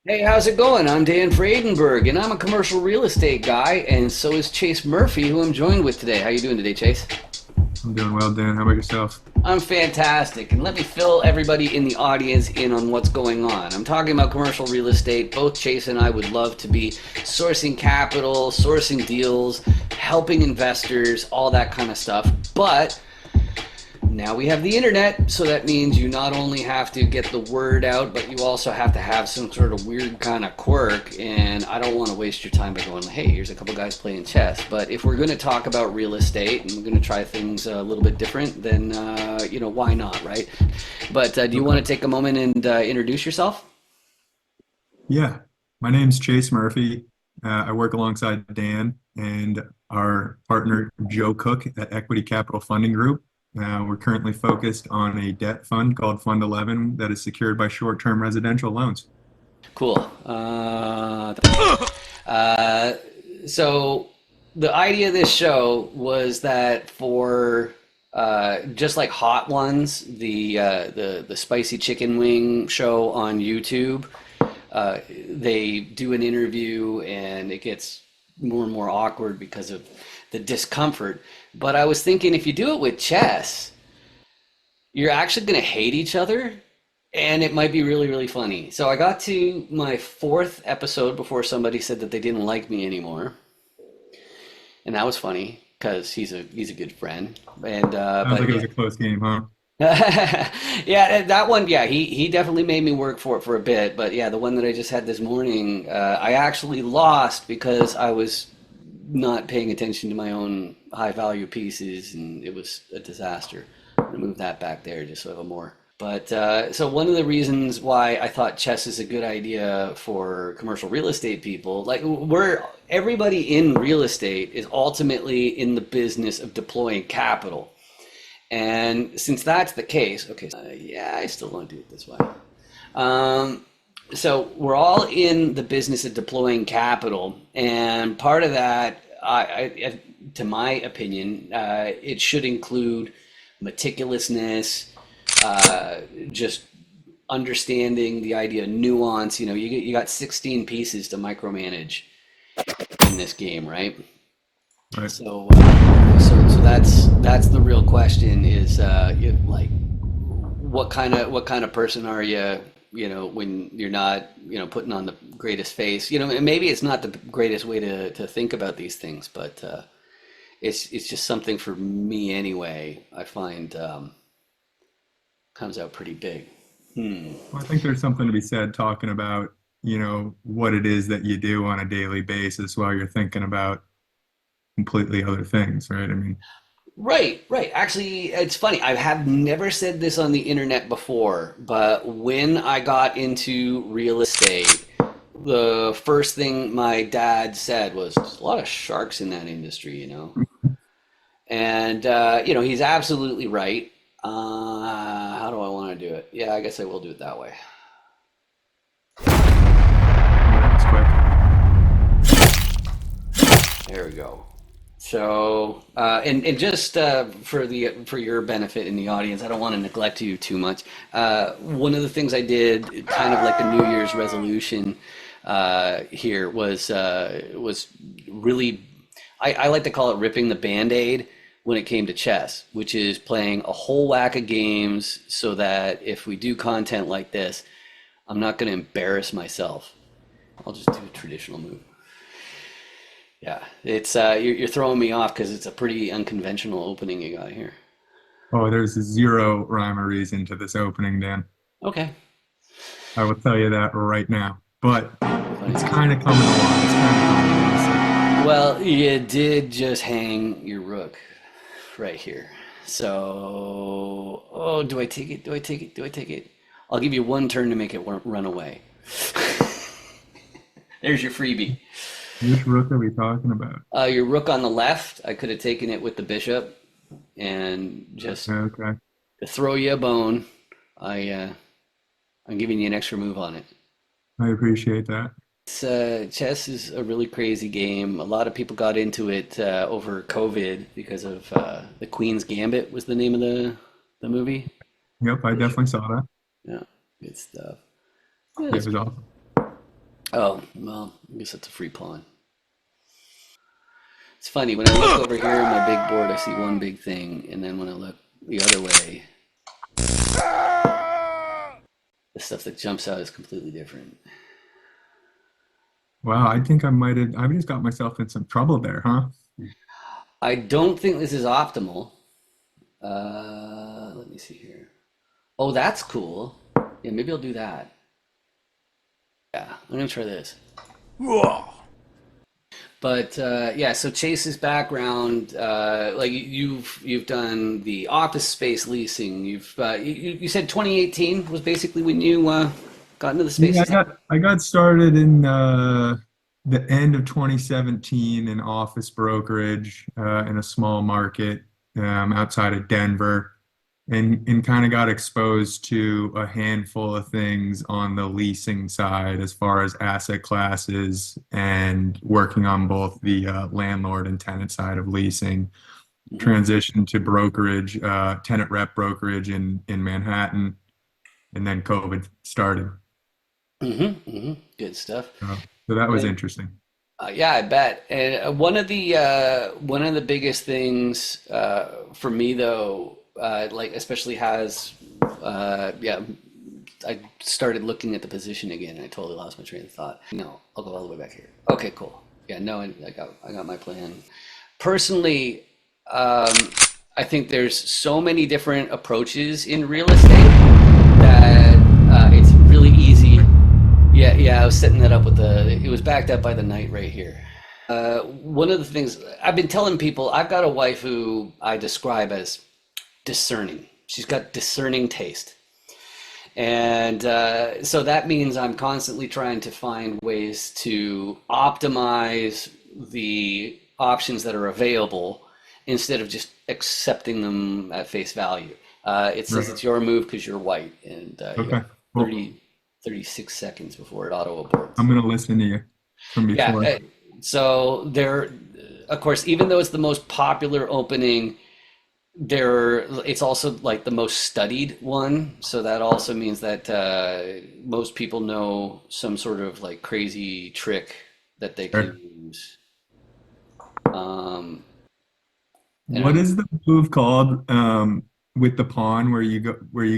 Hey, how's it going? I'm Dan Fradenburgh, and I'm a commercial real estate guy, and so is Chase Murphy, who I'm joined with today. How you doing today, Chase? I'm doing well, Dan. How about yourself? I'm fantastic, and let me fill everybody in the audience in on what's going on. I'm talking about commercial real estate. Both Chase and I would love to be sourcing capital, sourcing deals, helping investors, all that kind of stuff. But now we have the internet, so that means you not only have to get the word out, but you also have to have some sort of weird kind of quirk. And I don't want to waste your time by going, hey, here's a couple guys playing chess. But if we're going to talk about real estate and we're going to try things a little bit different, then why not, right? But do you Okay. want to take a moment and introduce yourself? Yeah, my name's Chase Murphy. I work alongside Dan and our partner Joe Cook at Equity Capital Funding Group. We're currently focused on a debt fund called Fund 11 that is secured by short-term residential loans. Cool. Uh, so the idea of this show was that for just like Hot Ones, the spicy chicken wing show on YouTube, they do an interview and it gets more and more awkward because of the discomfort. But I was thinking if you do it with chess, you're actually going to hate each other and it might be really, really funny. So I got to my fourth episode before somebody said that they didn't like me anymore, and that was funny because he's a good friend. And Sounds but like it yeah, was a close game, huh? yeah, that one, yeah, he definitely made me work for it for a bit. But yeah, the one that I just had this morning, I actually lost because I was not paying attention to my own high value pieces, and it was a disaster. I'm gonna move that back there just so I have a more. But so one of the reasons why I thought chess is a good idea for commercial real estate people, like we're everybody in real estate is ultimately in the business of deploying capital. And since that's the case, okay, yeah, I still want to do it this way. Um, so we're all in the business of deploying capital, and part of that, to my opinion, it should include meticulousness, uh, just understanding the idea of nuance. You got 16 pieces to micromanage in this game, right? Right. So that's the real question is like what kind of person are you, when you're not, putting on the greatest face, and maybe it's not the greatest way to think about these things, but it's just something for me anyway. I find comes out pretty big. Well, I think there's something to be said talking about, what it is that you do on a daily basis while you're thinking about completely other things, right? I mean, Right, right. Actually, it's funny. I have never said this on the internet before, but when I got into real estate, the first thing my dad said was, "There's a lot of sharks in that industry, you know." And he's absolutely right. How do I want to do it? Yeah, I guess I will do it that way. that was quick. There we go. So, and just for your benefit in the audience, I don't want to neglect you too much. One of the things I did, kind of like a New Year's resolution here, was really, I like to call it ripping the Band-Aid when it came to chess, which is playing a whole whack of games so that if we do content like this, I'm not going to embarrass myself. I'll just do a traditional move. Yeah, it's you're throwing me off because it's a pretty unconventional opening you got here. Oh, there's zero rhyme or reason to this opening, Dan. Okay. I will tell you that right now. But Funny. it's kind of coming along. It's kind of coming along. So, Well, you did just hang your rook right here. So, oh, do I take it? Do I take it? Do I take it? I'll give you one turn to make it run away. There's your freebie. which rook are we talking about? Your rook on the left, I could have taken it with the bishop, and Okay, just okay. to throw you a bone, I'm giving you an extra move on it. I appreciate that. Chess is a really crazy game. A lot of people got into it over COVID because of the Queen's Gambit was the name of the movie. Yep, I The show. definitely saw that. Yeah, good stuff. Yeah, Yeah, it was awesome. Oh, well, I guess that's a free pawn. It's funny, when I look over here on my big board, I see one big thing, and then when I look the other way, the stuff that jumps out is completely different. Wow, I think I just got myself in some trouble there, huh? I don't think this is optimal. Let me see here. Oh, that's cool. Yeah, maybe I'll do that. Yeah, I'm gonna try this. But yeah, so Chase's background, like you've done the office space leasing. You said 2018 was basically when you got into the Yeah, spaces. I got started in the end of 2017 in office brokerage in a small market outside of Denver, and kind of got exposed to a handful of things on the leasing side as far as asset classes and working on both the landlord and tenant side of leasing. Hmm. Transitioned to brokerage, tenant rep brokerage in Manhattan, and then COVID started. Good stuff. So that was And interesting. yeah, I bet. And one of the biggest things for me though, like especially has yeah, I started looking at the position again. And I totally lost my train of thought. No, I'll go all the way back here. Okay, cool. Yeah, no, I got my plan. Personally, um, I think there's so many different approaches in real estate that it's really easy. Yeah, yeah, I was setting that up with it was backed up by the night right here. One of the things I've been telling people, I've got a wife who I describe as discerning. She's got discerning taste. And so that means I'm constantly trying to find ways to optimize the options that are available instead of just accepting them at face value. It says Right. it's your move because you're white, and you got Okay. Well, 30, 36 seconds before it auto aborts. I'm gonna listen to you from Yeah. before. So there, of course, even though it's the most popular opening, it's also like the most studied one. So that also means that most people know some sort of like crazy trick that they can Sure. use. Um, and What is the move called with the pawn where you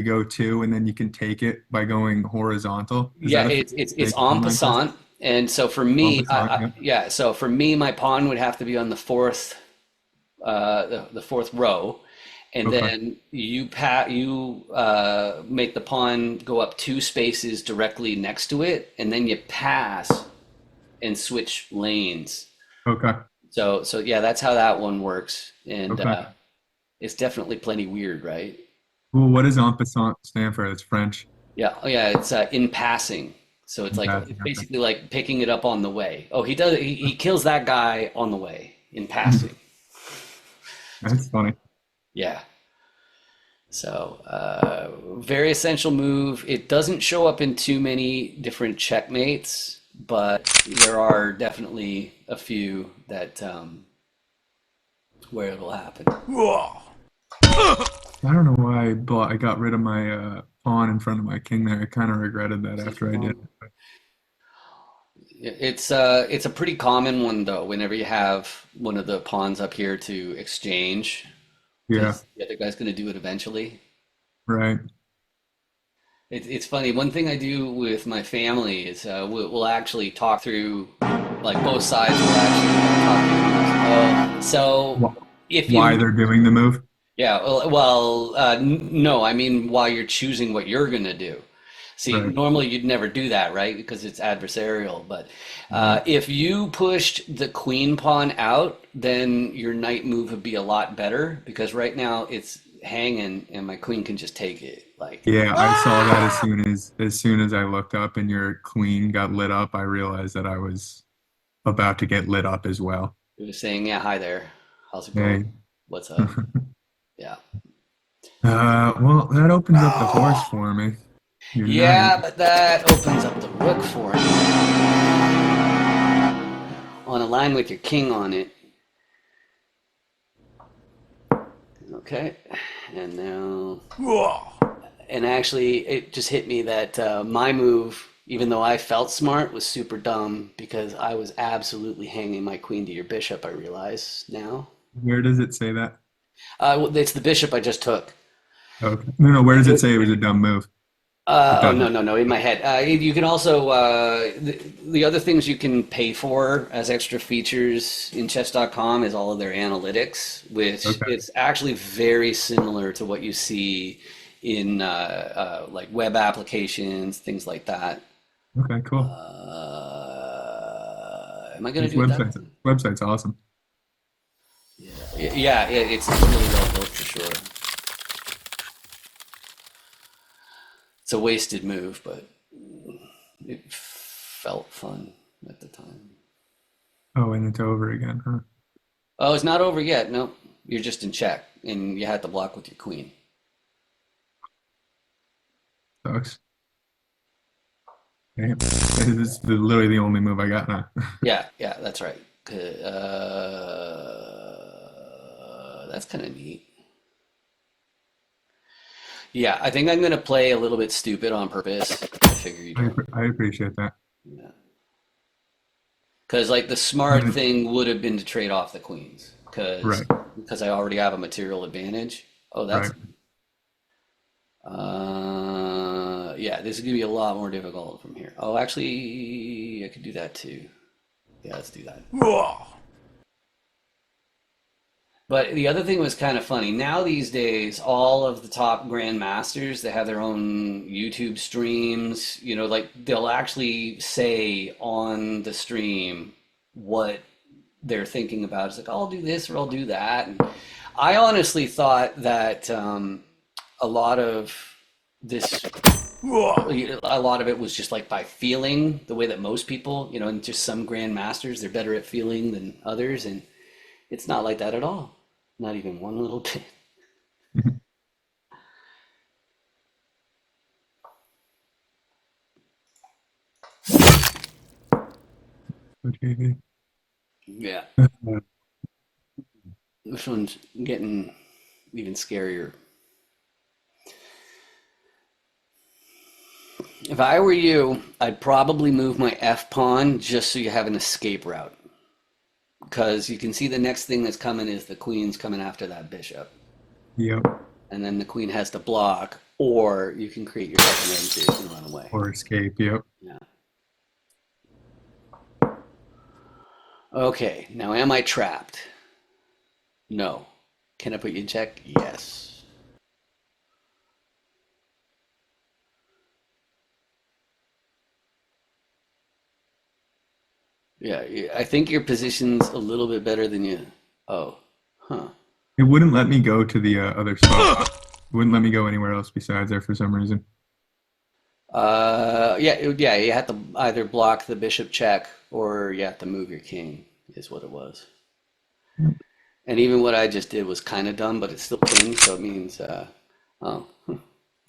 go to and then you can take it by going horizontal? Is yeah, that a it's thing en like this? passant. And so for En me, passant, yeah. yeah, so for me, my pawn would have to be on the fourth row, and Okay. then you make the pawn go up two spaces directly next to it, and then you pass and switch lanes. Okay. So yeah, that's how that one works, and Okay. it's definitely plenty weird, right? Well, what does en passant stand for? It's French. Yeah, oh yeah, it's in passing. So it's In like passing. it's Okay. basically like picking it up on the way. Oh, he kills that guy on the way in passing. That's funny. Yeah. So, very essential move. It doesn't show up in too many different checkmates, but there are definitely a few that where it'll happen. I don't know why I got rid of my pawn in front of my king there. I kind of regretted that Save your after I did. phone. It's a pretty common one though. Whenever you have one of the pawns up here to exchange, Yeah, because the other guy's going to do it eventually. right. It's funny. One thing I do with my family is we'll actually talk through, like both sides will actually talk through. So Wh- if Why you, they're doing the move? yeah, no, I mean while you're choosing what you're gonna do. See, Right. normally you'd never do that, right? Because it's adversarial. But Right. if you pushed the queen pawn out, then your knight move would be a lot better because right now it's hanging and my queen can just take it. Like, Yeah, I saw that as soon as I looked up and your queen got lit up, I realized that I was about to get lit up as well. it was saying, yeah, hi there. How's it Hey. going? What's up? Yeah. Well, that opens up the horse for me. Your knight. Yeah, but that opens up the rook for you on a line with your king on it. Okay. And now, and actually, it just hit me that my move. even though I felt smart, was super dumb because I was absolutely hanging my queen to your bishop, I realize now. Where does it say that? Well, it's the bishop I just took. Okay. No, no. Where does it say it was a dumb move? It Oh, no, doesn't. no, no, in my head. You can also, the other things you can pay for as extra features in chess.com is all of their analytics, which Okay. it's actually very similar to what you see in like web applications, things like that. Okay. Cool. Am I going to This do it that? website's awesome. Yeah, it's really well built for sure. It's a wasted move, but it felt fun at the time. Oh, and it's over again, huh? Oh, it's not over yet. No, you're just in check, and you had to block with your queen. Sucks. Damn. This is literally the only move I got now. Yeah, yeah, that's right. That's kind of neat. Yeah, I think I'm gonna play a little bit stupid on purpose. I figure you don't. I appreciate that. Yeah. Because like the smart And thing would have been to trade off the queens, because right, I already have a material advantage. Oh, right. yeah, this is gonna be a lot more difficult from here. Oh, actually, I could do that too. Yeah, let's do that. But the other thing was kind of funny. Now these days, all of the top grandmasters, they have their own YouTube streams. You know, like they'll actually say on the stream what they're thinking about. It's like, I'll do this or I'll do that. And I honestly thought that a lot of this, a lot of it was just like by feeling the way that most people, you know, and just some grandmasters, they're better at feeling than others. And it's not like that at all. Not even one little bit. Okay. Yeah. This one's getting even scarier. If I were you, I'd probably move my F pawn just so you have an escape route. Because you can see the next thing that's coming is the queen's coming after that bishop. Yep. And then the queen has to block, or you can create your second exit and run away. Or escape. Yep. Yeah. Okay, now am I trapped? No. Can I put you in check? Yes. Yeah, I think your position's a little bit better than you. Oh, huh. It wouldn't let me go to the other spot. It wouldn't let me go anywhere else besides there for some reason. Yeah, yeah, you have to either block the bishop check or you have to move your king, is what it was. And even what I just did was kind of dumb, but it's still king, so it means, oh,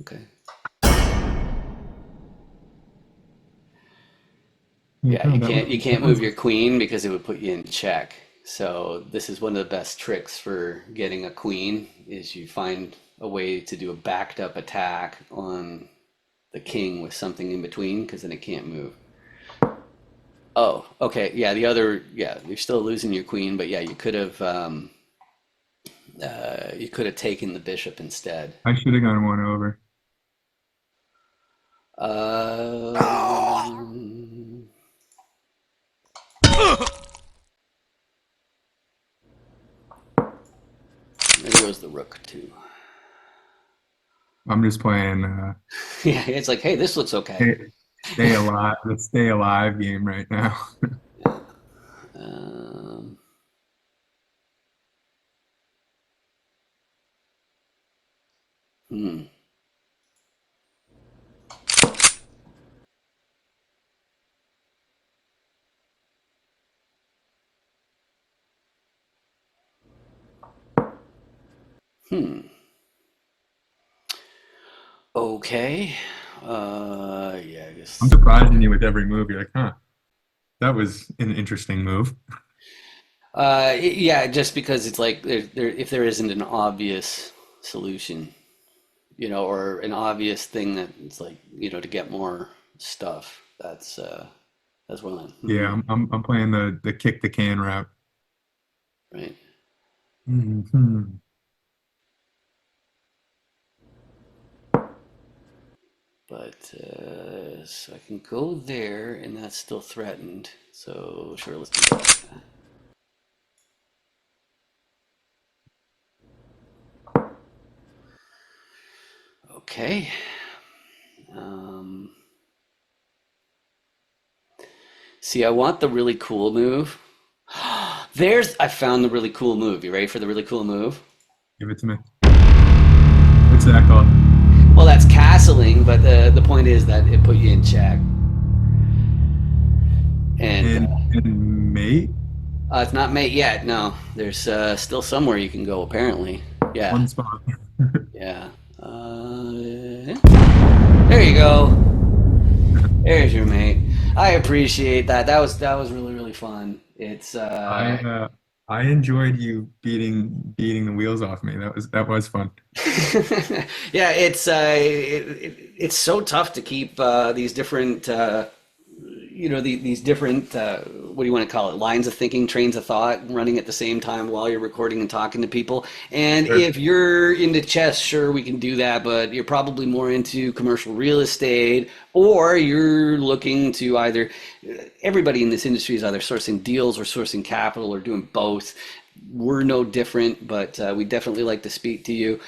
okay. Yeah, Yeah, no, that you that can't move was your queen because it would put you in check. So this is one of the best tricks for getting a queen is you find a way to do a backed up attack on the king with something in between because then it can't move. Oh, okay. Yeah, yeah, you're still losing your queen, but yeah, you could have taken the bishop instead. I should have gone one over. Um, there goes the rook too. I'm just playing Yeah, it's like, hey, this looks okay. stay, stay alive, the stay alive game right now. Yeah. Um, hmm. Hmm. Okay. Yeah, I I'm guess. surprising you with every move. You're like, huh, that was an interesting move. Yeah, just because it's like if there isn't an obvious solution, you know, or an obvious thing that it's like, you know, to get more stuff. That's that's one. Yeah, I'm playing the kick the can route. Right. Mhm. But so I can go there, and that's still threatened. So sure, let's do that. Okay. Um, See, I want the really cool move. I found the really cool move. You ready for the really cool move? Give it to me. What's that called? Well, that's castling, but the point is that it put you in check. And And mate, it's not mate yet. No, there's still somewhere you can go, apparently. Yeah, one spot. yeah. There you go. There's your mate. I appreciate that. That was really really fun. It's I enjoyed you beating the wheels off me. That was fun. yeah, it's so tough to keep these different these different what do you want to call it, lines of thinking, trains of thought running at the same time while you're recording and talking to people. And Sure. if you're into chess, sure, we can do that, but you're probably more into commercial real estate, or you're looking to either, everybody in this industry is either sourcing deals or sourcing capital or doing both. We're no different, but we definitely like to speak to you.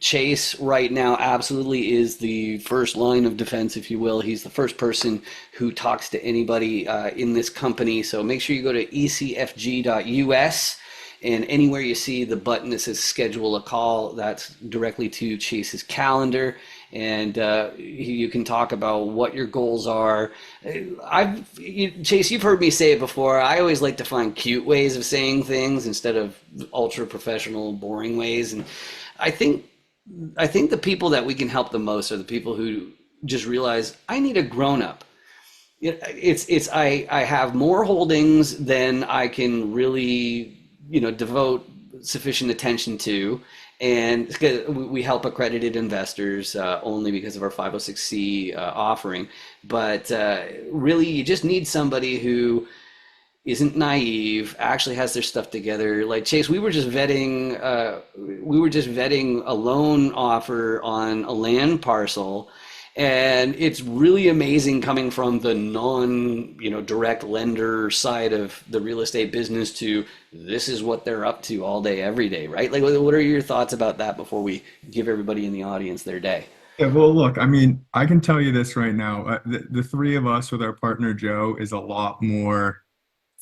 Chase right now absolutely is the first line of defense, if you will. He's the first person who talks to anybody in this company. So make sure you go to ecfg.us, and anywhere you see the button that says schedule a call, that's directly to Chase's calendar. And you can talk about what your goals are. Chase, you've heard me say it before. I always like to find cute ways of saying things instead of ultra professional, boring ways. And I think I think the people that we can help the most are the people who just realize I need a grown up. I have more holdings than I can really devote sufficient attention to, and we help accredited investors only because of our 506c offering. But really, you just need somebody who isn't naive, actually has their stuff together. Like Chase, we were just vetting a loan offer on a land parcel, and it's really amazing coming from the direct lender side of the real estate business to this is what they're up to all day, every day, right? Like, what are your thoughts about that before we give everybody in the audience their day? Yeah, well, look, I mean, I can tell you this right now. The three of us with our partner Joe is a lot more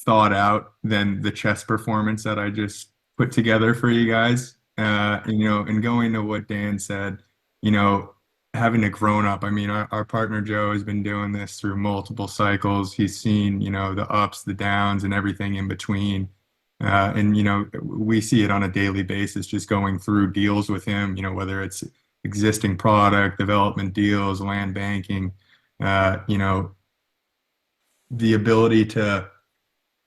thought out than the chess performance that I just put together for you guys. And going to what Dan said, you know, having a grown up, I mean, our partner Joe has been doing this through multiple cycles. He's seen, the ups, the downs, and everything in between. And we see it on a daily basis just going through deals with him, whether it's existing product, development deals, land banking, the ability to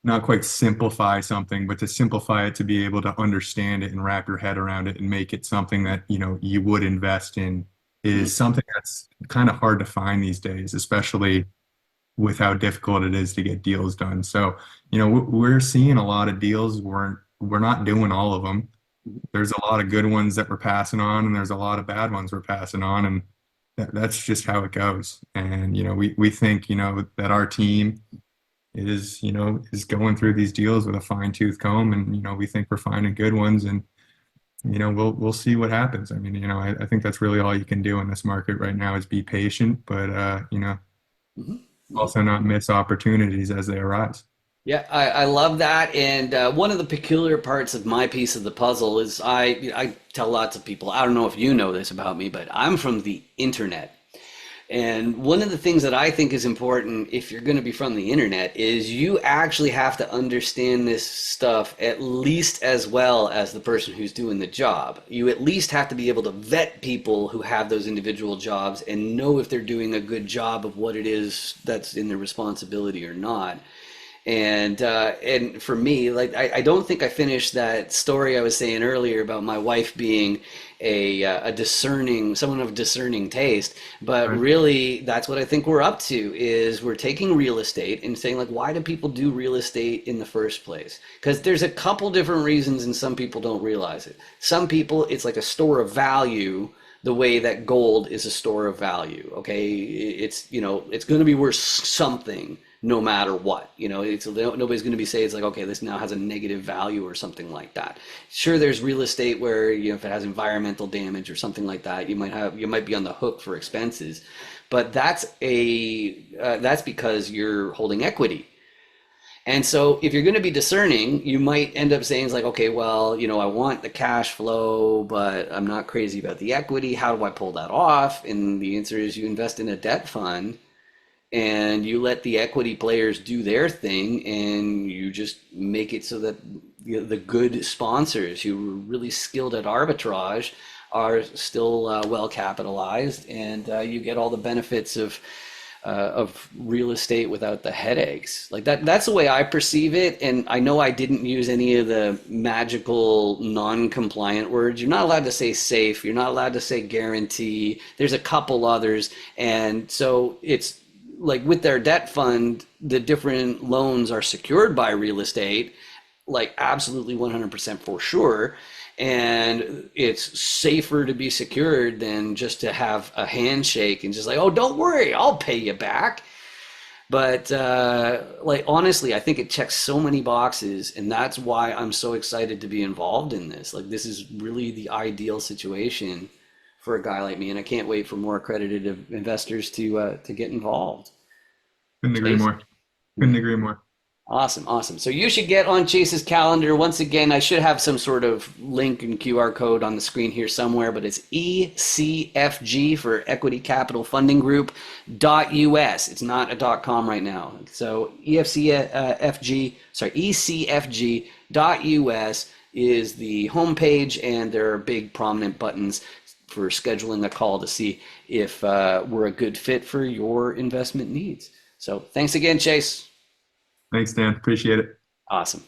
not quite simplify something, but to simplify it to be able to understand it and wrap your head around it and make it something that, you would invest in Mhm. is something that's kind of hard to find these days, especially with how difficult it is to get deals done. So, we're seeing a lot of deals. We're not doing all of them. There's a lot of good ones that we're passing on, and there's a lot of bad ones we're passing on, and that's just how it goes. And we think that our team is going through these deals with a fine tooth comb, and we think we're finding good ones, and we'll see what happens. I mean, I think that's really all you can do in this market right now is be patient, but Mhm. Mhm. also not miss opportunities as they arise. Yeah, I love that. And one of the peculiar parts of my piece of the puzzle is I tell lots of people, I don't know if you know this about me, but I'm from the internet. And one of the things that I think is important if you're going to be from the internet is you actually have to understand this stuff at least as well as the person who's doing the job. You at least have to be able to vet people who have those individual jobs and know if they're doing a good job of what it is that's in their responsibility or not. And for me, like I don't think I finished that story I was saying earlier about my wife being a discerning, someone of discerning taste. But Right. really, that's what I think we're up to is we're taking real estate and saying like, why do people do real estate in the first place? Because there's a couple different reasons, and some people don't realize it. Some people, it's like a store of value the way that gold is a store of value. Okay, it's it's going to be worth something no matter what. It's nobody's going to be saying it's like okay, this now has a negative value or something like that. Sure, there's real estate where if it has environmental damage or something like that, you might be on the hook for expenses, but that's because you're holding equity. And so if you're going to be discerning, you might end up saying it's like, okay, well, I want the cash flow, but I'm not crazy about the equity. How do I pull that off? And the answer is you invest in a debt fund and you let the equity players do their thing and you just make it so that the good sponsors who are really skilled at arbitrage are still well capitalized, and you get all the benefits of real estate without the headaches. Like that's the way I perceive it. And I know I didn't use any of the magical non-compliant words. You're not allowed to say safe. You're not allowed to say guarantee. There's a couple others. And so it's like with their debt fund, the different loans are secured by real estate, like absolutely 100% for sure. And it's safer to be secured than just to have a handshake and just like, oh, don't worry, I'll pay you back. But like honestly, I think it checks so many boxes, and that's why I'm so excited to be involved in this. Like this is really the ideal situation for a guy like me, and I can't wait for more accredited investors to get involved. Couldn't agree Chase? more. Couldn't agree more. Awesome, awesome. So you should get on Chase's calendar. Once again, I should have some sort of link and QR code on the screen here somewhere, but it's ECFG for Equity Capital Funding Group .us. It's not a .com right now. So ECFG .us is the homepage, and there are big prominent buttons for scheduling a call to see if we're a good fit for your investment needs. So thanks again, Chase. Thanks, Dan. Appreciate it. Awesome.